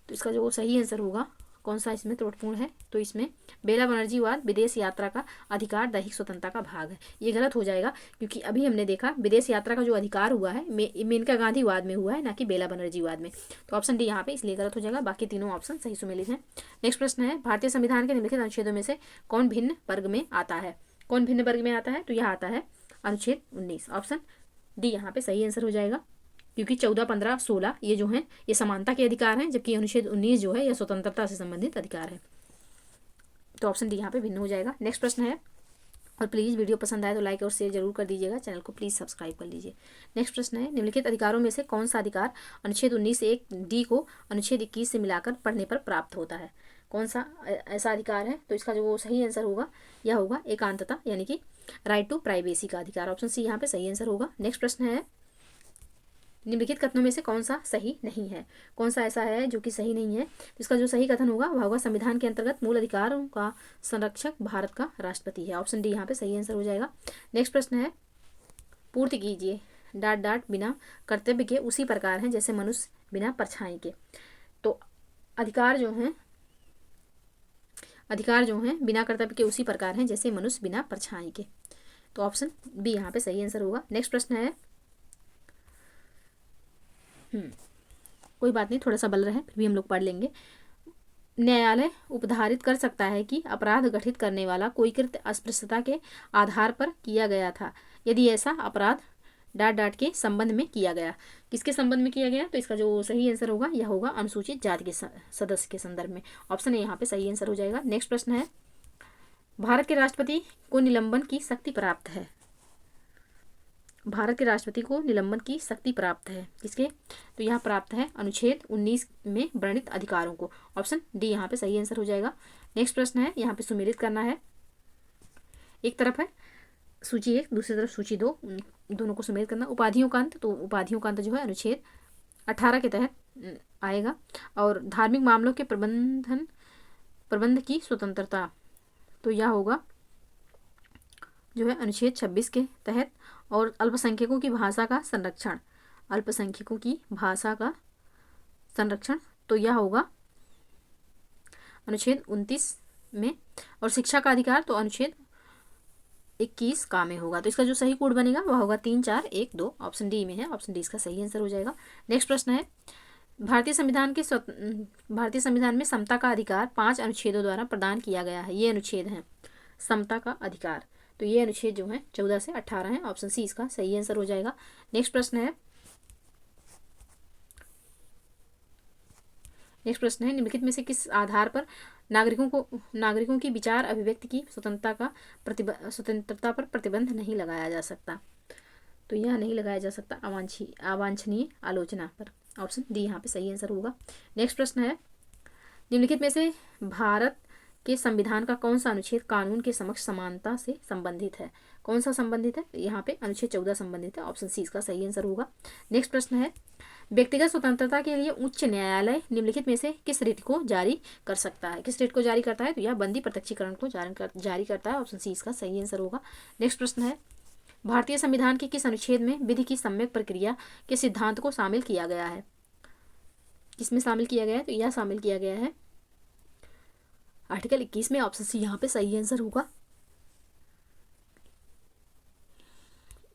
तो इसका जो सही आंसर होगा कौन सा इसमें त्रुटिपूर्ण है? तो इसमें बेला बनर्जी वाद विदेश यात्रा का अधिकार दैहिक स्वतंत्रता का भाग है। ये गलत हो जाएगा क्योंकि अभी हमने देखा विदेश यात्रा का जो अधिकार हुआ है मेनका गांधी वाद में हुआ है, ना कि बेला बनर्जी वाद में। तो ऑप्शन डी यहाँ पे इसलिए गलत हो जाएगा। बाकी तीनों ऑप्शन सही सुमेलित हैं। नेक्स्ट प्रश्न है, भारतीय संविधान के निम्नलिखित अनुच्छेदों में से कौन भिन्न वर्ग में आता है? कौन भिन्न वर्ग में आता है? तो यह आता है अनुच्छेद 19। ऑप्शन डी यहाँ पे सही आंसर हो जाएगा क्योंकि 14, 15, 16 ये जो हैं ये समानता के अधिकार हैं, जबकि अनुच्छेद 19 जो है यह स्वतंत्रता से संबंधित अधिकार है। तो ऑप्शन डी यहाँ पे भिन्न हो जाएगा। नेक्स्ट प्रश्न है, और प्लीज़ वीडियो पसंद आए तो लाइक और शेयर जरूर कर दीजिएगा, चैनल को प्लीज़ सब्सक्राइब कर लीजिए। नेक्स्ट प्रश्न है, निम्नलिखित अधिकारों में से कौन सा अधिकार अनुच्छेद 19(1)(d) को अनुच्छेद 21 से मिलाकर पढ़ने पर प्राप्त होता है? कौन सा ऐसा अधिकार है? तो इसका जो सही आंसर होगा यह होगा एकांतता, यानी कि राइट टू प्राइवेसी का अधिकार। ऑप्शन सी यहाँ पे सही आंसर होगा। नेक्स्ट प्रश्न है, निम्नलिखित कथनों में से कौन सा सही नहीं है? कौन सा ऐसा है जो कि सही नहीं है? तो इसका जो सही कथन होगा वह होगा संविधान के अंतर्गत मूल अधिकारों का संरक्षक भारत का राष्ट्रपति है। ऑप्शन डी यहाँ पे सही आंसर हो जाएगा। नेक्स्ट प्रश्न है, पूर्ति कीजिए बिना कर्तव्य के उसी प्रकार हैं जैसे मनुष्य बिना परछाई के। तो अधिकार जो हैं बिना कर्तव्य के उसी प्रकार हैं जैसे मनुष्य बिना परछाई के। तो ऑप्शन बी यहाँ पे सही आंसर होगा। नेक्स्ट प्रश्न है, कोई बात नहीं, थोड़ा सा बल रहा है फिर भी हम लोग पढ़ लेंगे। न्यायालय उपधारित कर सकता है कि अपराध गठित करने वाला कोई कृत्य अस्पृश्यता के आधार पर किया गया था यदि ऐसा अपराध के संबंध में किया गया। किसके संबंध में किया गया? तो इसका जो सही आंसर होगा यह होगा अनुसूचित जाति के सदस्य के संदर्भ में। ऑप्शन ए यहाँ पे सही आंसर हो जाएगा। नेक्स्ट प्रश्न है, भारत के राष्ट्रपति को निलंबन की शक्ति प्राप्त है। भारत के राष्ट्रपति को निलंबन की शक्ति प्राप्त है, किसके? तो यहाँ प्राप्त है अनुच्छेद 19 में वर्णित अधिकारों को। ऑप्शन डी यहाँ पे सही आंसर हो जाएगा। नेक्स्ट प्रश्न है, यहाँ पे सुमेलित करना है। एक तरफ है सूची 1, दूसरी तरफ सूची 2, दोनों को सुमेलित करना। उपाधियों का अंत, तो उपाधियों का अंत जो है अनुच्छेद 18 के तहत आएगा। और धार्मिक मामलों के प्रबंध की स्वतंत्रता, तो यह होगा जो है अनुच्छेद 26 के तहत। और अल्पसंख्यकों की भाषा का संरक्षण, अल्पसंख्यकों की भाषा का संरक्षण, तो यह होगा अनुच्छेद 29 में। और शिक्षा का अधिकार, तो अनुच्छेद 21 का में होगा। तो इसका जो सही कोड बनेगा वह होगा 3 4 1 2। ऑप्शन डी में है, ऑप्शन डी इसका सही आंसर हो जाएगा। नेक्स्ट प्रश्न है, भारतीय संविधान में समता का अधिकार 5 अनुच्छेदों द्वारा प्रदान किया गया है। ये अनुच्छेद हैं समता का अधिकार, तो ये अनुच्छेद जो है 14 से 18 है। ऑप्शन सी इसका सही आंसर हो जाएगा। नेक्स्ट प्रश्न है, निम्नलिखित में से किस आधार पर नागरिकों की विचार अभिव्यक्ति की स्वतंत्रता पर प्रतिबंध नहीं लगाया जा सकता? तो यह नहीं लगाया जा सकता अवांछनीय आलोचना पर। ऑप्शन डी यहाँ पे सही आंसर होगा। नेक्स्ट प्रश्न है, निम्नलिखित में से भारत के संविधान का कौन सा अनुच्छेद कानून के समक्ष समानता से संबंधित है? कौन सा संबंधित है? यहाँ पे अनुच्छेद 14 संबंधित है। ऑप्शन सी इसका सही आंसर होगा। नेक्स्ट प्रश्न है, व्यक्तिगत स्वतंत्रता के लिए उच्च न्यायालय निम्नलिखित में से किस रिट को जारी कर सकता है? किस रिट को जारी करता है? तो यह बंदी प्रत्यक्षीकरण को जारी करता है। ऑप्शन सी इसका सही आंसर होगा। नेक्स्ट प्रश्न है, भारतीय संविधान के किस अनुच्छेद में विधि की सम्यक प्रक्रिया के सिद्धांत को शामिल किया गया है? किसमें शामिल किया गया है? तो यह शामिल किया गया है आर्टिकल 21 में। ऑप्शन सी यहाँ पे सही आंसर होगा।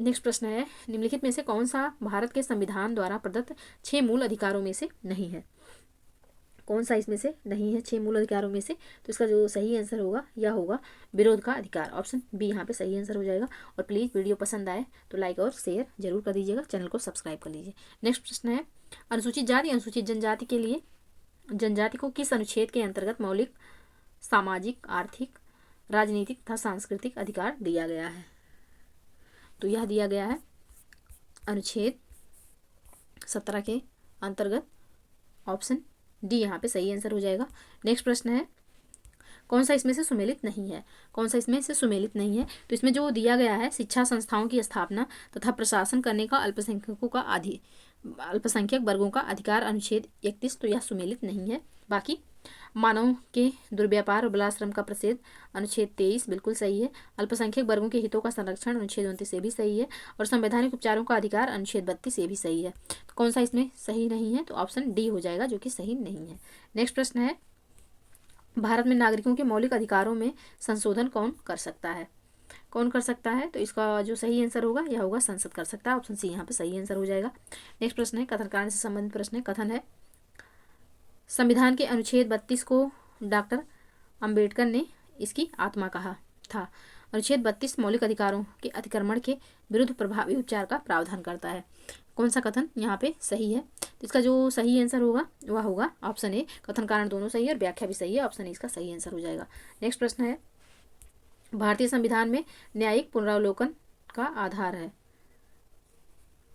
नेक्स्ट प्रश्न है, निम्नलिखित में से कौन सा भारत के संविधान द्वारा प्रदत्त 6 मूल अधिकारों में से नहीं है? कौन सा इसमें से नहीं है 6 मूल अधिकारों में से? तो इसका जो सही आंसर होगा यह होगा विरोध का अधिकार। ऑप्शन बी यहाँ पे सही आंसर हो जाएगा। और प्लीज़ वीडियो पसंद आए तो लाइक और शेयर जरूर कर दीजिएगा, चैनल को सब्सक्राइब कर लीजिए। नेक्स्ट प्रश्न है, अनुसूचित जाति अनुसूचित जनजाति के लिए जनजाति को किस अनुच्छेद के अंतर्गत मौलिक सामाजिक, आर्थिक, राजनीतिक तथा सांस्कृतिक अधिकार दिया गया है? तो यह दिया गया है अनुच्छेद 17 के अंतर्गत। ऑप्शन डी यहाँ पे सही आंसर हो जाएगा। नेक्स्ट प्रश्न है, कौन सा इसमें से सुमेलित नहीं है? कौन सा इसमें से सुमेलित नहीं है? तो इसमें जो दिया गया है शिक्षा संस्थाओं की स्थापना तथा प्रशासन करने का अल्पसंख्यक वर्गों का अधिकार अनुच्छेद 31, तो यह सुमेलित नहीं है। बाकी मानव के दुर्व्यापार और बलाश्रम का प्रतिषेध अनुच्छेद 23 बिल्कुल सही है। अल्पसंख्यक वर्गों के हितों का संरक्षण अनुच्छेद 29 से भी सही है। और संवैधानिक उपचारों का अधिकार अनुच्छेद 32 से भी सही है। तो कौन सा इसमें सही नहीं है? तो ऑप्शन डी हो जाएगा, जो कि सही नहीं है। नेक्स्ट प्रश्न है, भारत में नागरिकों के मौलिक अधिकारों में संशोधन कौन कर सकता है? कौन कर सकता है? तो इसका जो सही आंसर होगा यह होगा संसद कर सकता है। ऑप्शन सी यहाँ पे सही आंसर हो जाएगा। नेक्स्ट प्रश्न है, कथन कारण से संबंधित प्रश्न है। कथन है, संविधान के अनुच्छेद 32 को डॉक्टर अंबेडकर ने इसकी आत्मा कहा था। अनुच्छेद 32 मौलिक अधिकारों के अतिक्रमण के विरुद्ध प्रभावी उपचार का प्रावधान करता है। कौन सा कथन यहाँ पे सही है? तो इसका जो सही आंसर होगा वह होगा ऑप्शन ए। कथन कारण दोनों सही है और व्याख्या भी सही है। ऑप्शन ए इसका सही आंसर हो जाएगा। नेक्स्ट प्रश्न है, भारतीय संविधान में न्यायिक पुनरावलोकन का आधार है।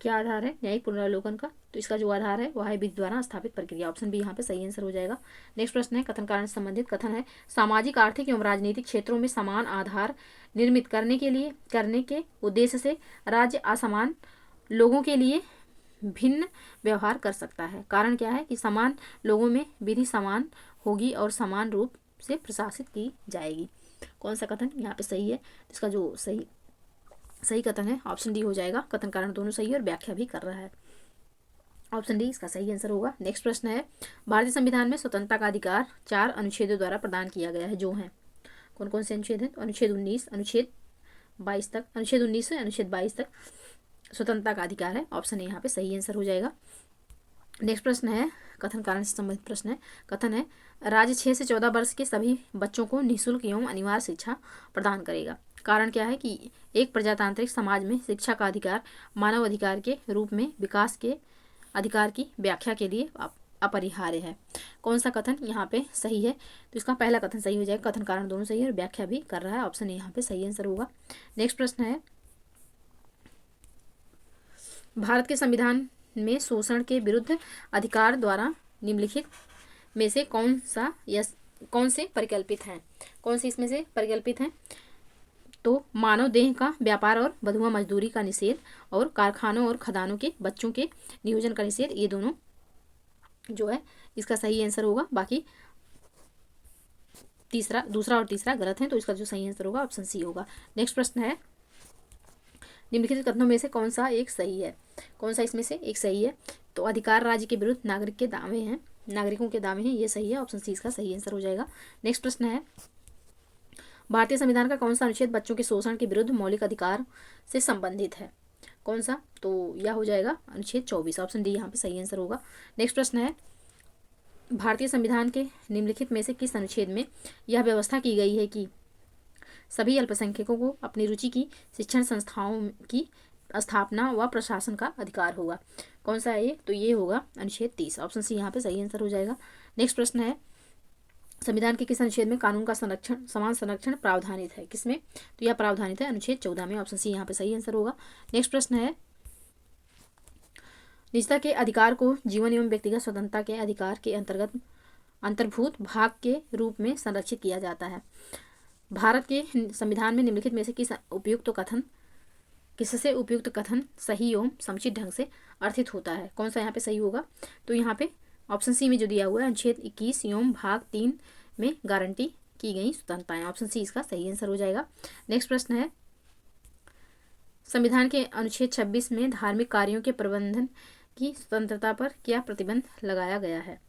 क्या आधार है न्यायिक पुनरावलोकन का? तो इसका जो आधार है वह है विधि द्वारा स्थापित प्रक्रिया। ऑप्शन बी यहाँ पे सही आंसर हो जाएगा। नेक्स्ट प्रश्न है, कथन कारण से संबंधित कथन है, सामाजिक, आर्थिक एवं राजनीतिक क्षेत्रों में समान आधार निर्मित करने के उद्देश्य से राज्य असमान लोगों के लिए भिन्न व्यवहार कर सकता है। कारण क्या है कि समान लोगों में विधि समान होगी और समान रूप से प्रशासित की जाएगी। कौन सा कथन यहाँ पे सही है? तो इसका जो सही कथन है ऑप्शन डी हो जाएगा। कथन कारण दोनों सही है और व्याख्या भी कर रहा है। ऑप्शन डी इसका सही आंसर होगा। नेक्स्ट प्रश्न है, भारतीय संविधान में स्वतंत्रता का अधिकार 4 अनुच्छेदों द्वारा प्रदान किया गया है, जो हैं कौन कौन से अनुच्छेद हैं? तो अनुच्छेद 19, अनुच्छेद 22 तक, अनुच्छेद 19 से अनुच्छेद 22 तक स्वतंत्रता का अधिकार है। ऑप्शन ए यहाँ पे सही आंसर हो जाएगा। नेक्स्ट प्रश्न है, कथन कारण से संबंधित प्रश्न है। कथन है, राज्य 6 से 14 वर्ष के सभी बच्चों को निःशुल्क एवं अनिवार्य शिक्षा प्रदान करेगा। कारण क्या है कि एक प्रजातांत्रिक समाज में शिक्षा का अधिकार मानव अधिकार के रूप में विकास के अधिकार की व्याख्या के लिए अपरिहार्य है। कौन सा कथन यहाँ पे सही है? तो इसका पहला कथन सही हो जाएगा। कथन कारण दोनों सही है और व्याख्या भी कर रहा है। ऑप्शन ए यहाँ पे सही आंसर होगा। नेक्स्ट प्रश्न है, भारत के संविधान में शोषण के विरुद्ध अधिकार द्वारा निम्नलिखित में से कौन से परिकल्पित हैं? कौन से इसमें से परिकल्पित हैं? तो मानव देह का व्यापार और बंधुआ मजदूरी का निषेध और कारखानों और खदानों के बच्चों के नियोजन का निषेध, ये दोनों जो है इसका सही आंसर होगा। बाकी दूसरा और तीसरा गलत है, तो इसका जो सही आंसर होगा ऑप्शन सी होगा। नेक्स्ट प्रश्न है, निम्नलिखित कथनों में से कौन सा एक सही है? कौन सा इसमें से एक सही है? तो अधिकार राज्य के विरुद्ध नागरिकों के दावे हैं, ये सही है। ऑप्शन सी इसका सही आंसर हो जाएगा। नेक्स्ट प्रश्न है, भारतीय संविधान का कौन सा अनुच्छेद बच्चों के शोषण के विरुद्ध मौलिक अधिकार से संबंधित है? कौन सा? तो यह हो जाएगा अनुच्छेद 24। ऑप्शन डी यहाँ पे सही आंसर होगा। नेक्स्ट प्रश्न है, भारतीय संविधान के निम्नलिखित में से किस अनुच्छेद में यह व्यवस्था की गई है कि सभी अल्पसंख्यकों को अपनी रुचि की शिक्षण संस्थाओं की स्थापना व प्रशासन का अधिकार होगा? कौन सा है ये? तो ये होगा अनुच्छेद 30। ऑप्शन सी यहाँ पे सही आंसर हो जाएगा। नेक्स्ट प्रश्न है, संविधान के किस अनुच्छेद में कानून का समान संरक्षण प्रावधानित है? किसमें? तो यह प्रावधानित है अनुच्छेद 14 में। ऑप्शन सी यहाँ पे सही आंसर होगा। नेक्स्ट प्रश्न है, निजता के अधिकार को जीवन एवं व्यक्तिगत स्वतंत्रता के अधिकार के अंतर्भूत भाग के रूप में संरक्षित किया जाता है। भारत के संविधान में निम्नलिखित में से किससे उपयुक्त कथन सही एवं समुचित ढंग से अर्थित होता है? कौन सा यहाँ पे सही होगा? तो यहाँ पे ऑप्शन सी में जो दिया हुआ है, अनुच्छेद 21 एवं भाग 3 में गारंटी की गई स्वतंत्रताएं। ऑप्शन सी इसका सही आंसर हो जाएगा। नेक्स्ट प्रश्न है, संविधान के अनुच्छेद 26 में धार्मिक कार्यों के प्रबंधन की स्वतंत्रता पर क्या प्रतिबंध लगाया गया है?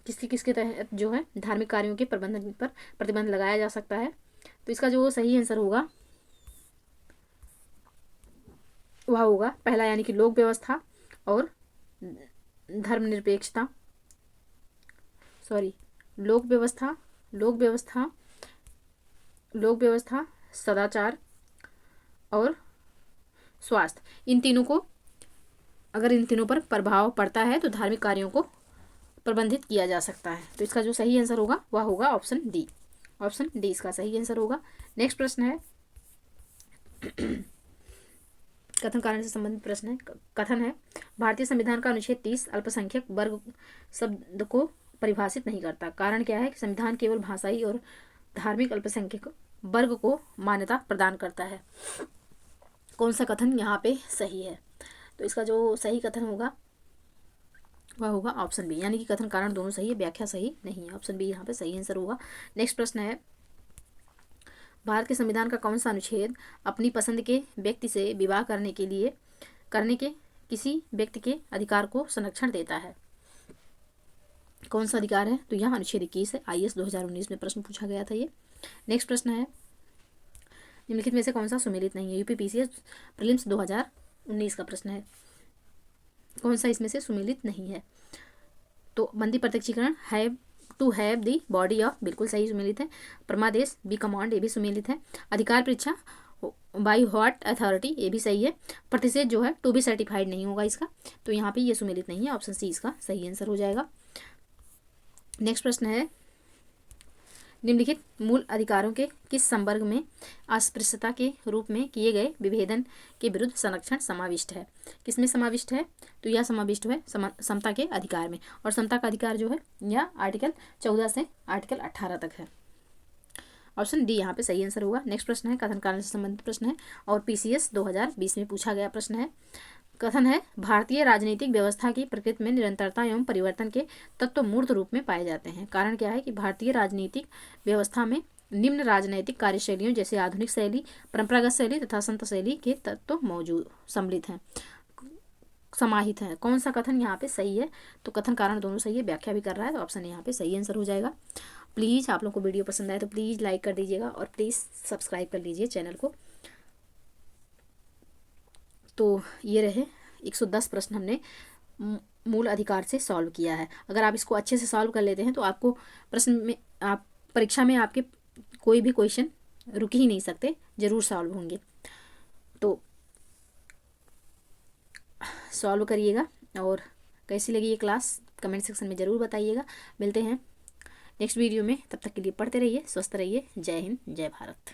किसके तहत जो है धार्मिक कार्यों के प्रबंधन पर प्रतिबंध लगाया जा सकता है? तो इसका जो सही आंसर होगा वह होगा पहला, यानी कि लोक व्यवस्था और धर्मनिरपेक्षता, लोक व्यवस्था, सदाचार और स्वास्थ्य, इन तीनों को अगर इन तीनों पर प्रभाव पड़ता है तो धार्मिक कार्यों को प्रबंधित किया जा सकता है। तो इसका जो सही आंसर होगा वह होगा ऑप्शन डी। ऑप्शन डी इसका सही आंसर होगा। नेक्स्ट प्रश्न है, कथन कारण से संबंधित प्रश्न है। कथन है, भारतीय संविधान का अनुच्छेद 30 अल्पसंख्यक वर्ग शब्द को परिभाषित नहीं करता। कारण क्या है कि संविधान केवल भाषाई और धार्मिक अल्पसंख्यक वर्ग को मान्यता प्रदान करता है। कौन सा कथन यहाँ पे सही है? तो इसका जो सही कथन होगा वह होगा ऑप्शन बी, यानी कि कथन कारण दोनों सही है, व्याख्या सही नहीं है। ऑप्शन बी यहाँ पे सही आंसर होगा। नेक्स्ट प्रश्न है, भारत के संविधान का कौन सा अनुच्छेद अपनी पसंद के व्यक्ति से विवाह करने के किसी व्यक्ति के अधिकार को संरक्षण देता है? कौन सा अधिकार है? तो यह अनुच्छेद 21 है। IAS 2019 में प्रश्न पूछा गया था ये। नेक्स्ट प्रश्न है, निम्नलिखित में से कौन सा सुमेलित नहीं है? UPPCS प्रीलिम्स 2019 का प्रश्न है। कौन सा इसमें से सुमेलित नहीं है? तो बंदी प्रत्यक्षीकरण to have the body of, बिल्कुल सही सुमेलित है। परमादेश बी कमांड, ये भी सुमेलित है। अधिकार परीक्षा बाई व्हाट अथॉरिटी, ये भी सही है। प्रतिषेध जो है टू बी सर्टिफाइड नहीं होगा इसका, तो यहाँ पे ये सुमेलित नहीं है। ऑप्शन सी इसका सही आंसर हो जाएगा। नेक्स्ट प्रश्न है, निम्नलिखित मूल अधिकारों के किस संवर्ग में अस्पृश्यता के रूप में किए गए विभेदन के विरुद्ध संरक्षण समाविष्ट है? किसमें समाविष्ट है? तो यह समाविष्ट है समता के अधिकार में, और समता का अधिकार जो है यह आर्टिकल 14 से आर्टिकल 18 तक है। ऑप्शन डी यहाँ पे सही आंसर होगा। नेक्स्ट प्रश्न है, कथन कारण से संबंधित प्रश्न है और PCS 2020 में पूछा गया प्रश्न है। कथन है, भारतीय राजनीतिक व्यवस्था की प्रकृति में निरंतरता एवं परिवर्तन के तत्व मूर्त रूप में पाए जाते हैं। कारण क्या है कि भारतीय राजनीतिक व्यवस्था में निम्न राजनैतिक कार्यशैलियों जैसे आधुनिक शैली, परंपरागत शैली तथा संत शैली के तत्व समाहित हैं। कौन सा कथन यहाँ पे सही है? तो कथन कारण दोनों सही है, व्याख्या भी कर रहा है, तो ऑप्शन यहाँ पे सही आंसर हो जाएगा। प्लीज़ आप लोग को वीडियो पसंद आए तो प्लीज़ लाइक कर दीजिएगा और प्लीज़ सब्सक्राइब कर लीजिए चैनल को। तो ये रहे 110 प्रश्न हमने मूल अधिकार से सॉल्व किया है। अगर आप इसको अच्छे से सॉल्व कर लेते हैं तो आपको परीक्षा में आपके कोई भी क्वेश्चन रुक ही नहीं सकते, ज़रूर सॉल्व होंगे। तो सॉल्व करिएगा और कैसी लगी ये क्लास कमेंट सेक्शन में ज़रूर बताइएगा। मिलते हैं नेक्स्ट वीडियो में, तब तक के लिए पढ़ते रहिए, स्वस्थ रहिए। जय हिंद, जय भारत।